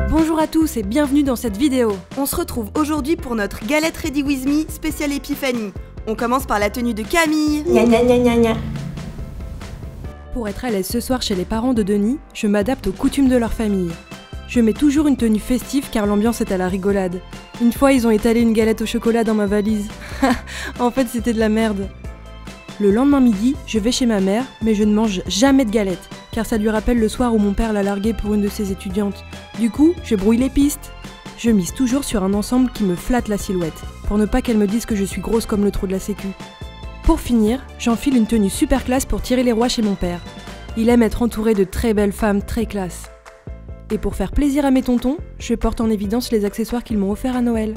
Bonjour à tous et bienvenue dans cette vidéo. On se retrouve aujourd'hui pour notre galette Ready With Me spéciale Épiphanie. On commence par la tenue de Camille. Gna gna gna gna gna. Pour être à l'aise ce soir chez les parents de Denis, je m'adapte aux coutumes de leur famille. Je mets toujours une tenue festive car l'ambiance est à la rigolade. Une fois, ils ont étalé une galette au chocolat dans ma valise. En fait, c'était de la merde. Le lendemain midi, je vais chez ma mère, mais je ne mange jamais de galette, car ça lui rappelle le soir où mon père l'a larguée pour une de ses étudiantes. Du coup, je brouille les pistes. Je mise toujours sur un ensemble qui me flatte la silhouette, pour ne pas qu'elle me dise que je suis grosse comme le trou de la sécu. Pour finir, j'enfile une tenue super classe pour tirer les rois chez mon père. Il aime être entouré de très belles femmes très classe. Et pour faire plaisir à mes tontons, je porte en évidence les accessoires qu'ils m'ont offerts à Noël.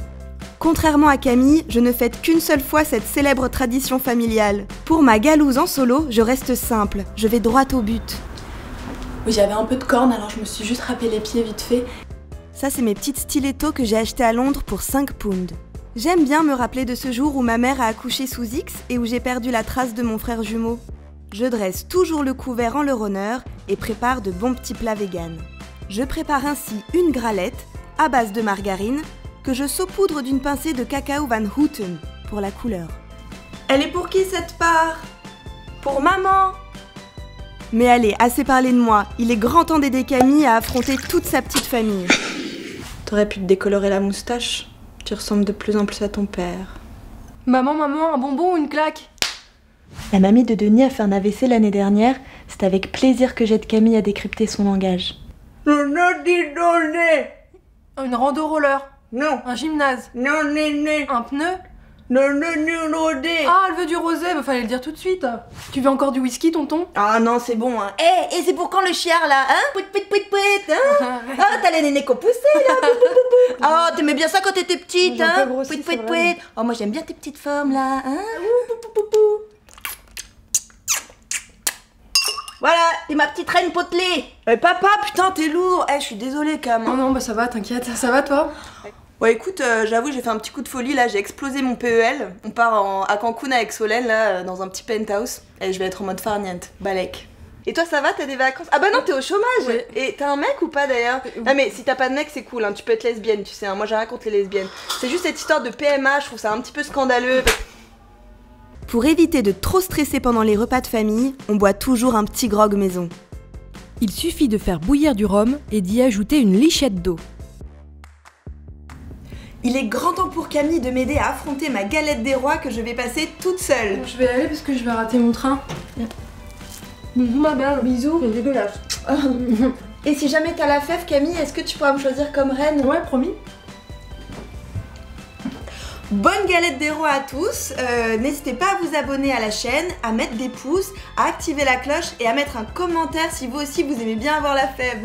Contrairement à Camille, je ne fête qu'une seule fois cette célèbre tradition familiale. Pour ma galouse en solo, je reste simple, je vais droit au but. Oui, j'avais un peu de corne, alors je me suis juste râpé les pieds vite fait. Ça, c'est mes petites stilettos que j'ai achetées à Londres pour 5 pounds. J'aime bien me rappeler de ce jour où ma mère a accouché sous X et où j'ai perdu la trace de mon frère jumeau. Je dresse toujours le couvert en leur honneur et prépare de bons petits plats véganes. Je prépare ainsi une gralette à base de margarine que je saupoudre d'une pincée de cacao Van Houten pour la couleur. Elle est pour qui cette part? Pour maman! Mais allez, assez parlé de moi, il est grand temps d'aider Camille à affronter toute sa petite famille. T'aurais pu te décolorer la moustache, tu ressembles de plus en plus à ton père. Maman, un bonbon ou une claque? La mamie de Denis a fait un AVC l'année dernière, c'est avec plaisir que j'aide Camille à décrypter son langage. Une rando roller? Non. Un gymnase? Non, néné. Un pneu? Non, rosé. Ah, elle veut du rosé, bah fallait le dire tout de suite. Tu veux encore du whisky, tonton? Ah non, c'est bon, hein. Et c'est pour quand le chiard là, hein? Pouit, hein? Ah, t'as les nénés qu'on poussait là. Oh, t'aimais bien ça quand t'étais petite, hein? Pouit. Oh, moi j'aime bien tes petites formes là, hein? Voilà, t'es ma petite reine potelée. Papa, putain, t'es lourd. Je suis désolée, Cam. Non, bah ça va, t'inquiète. Ça va toi? Ouais, écoute, j'avoue, j'ai fait un petit coup de folie là, j'ai explosé mon PEL. On part à Cancun avec Solène là, dans un petit penthouse. Et je vais être en mode farniente, balèque. Et toi, ça va? T'as des vacances? Ah bah non, t'es au chômage. Ouais. Et t'as un mec ou pas d'ailleurs? Ah mais si t'as pas de mec, c'est cool, hein. Tu peux être lesbienne, tu sais, hein. Moi j'ai rien contre les lesbiennes. C'est juste cette histoire de PMA, je trouve ça un petit peu scandaleux. Pour éviter de trop stresser pendant les repas de famille, on boit toujours un petit grog maison. Il suffit de faire bouillir du rhum et d'y ajouter une lichette d'eau. Il est grand temps pour Camille de m'aider à affronter ma galette des rois que je vais passer toute seule. Bon, je vais aller parce que je vais rater mon train. Bisous ma belle, bisous, c'est dégueulasse. Et si jamais t'as la fève, Camille, est-ce que tu pourras me choisir comme reine? Ouais, promis. Bonne galette des rois à tous, n'hésitez pas à vous abonner à la chaîne, à mettre des pouces, à activer la cloche et à mettre un commentaire si vous aussi vous aimez bien avoir la fève.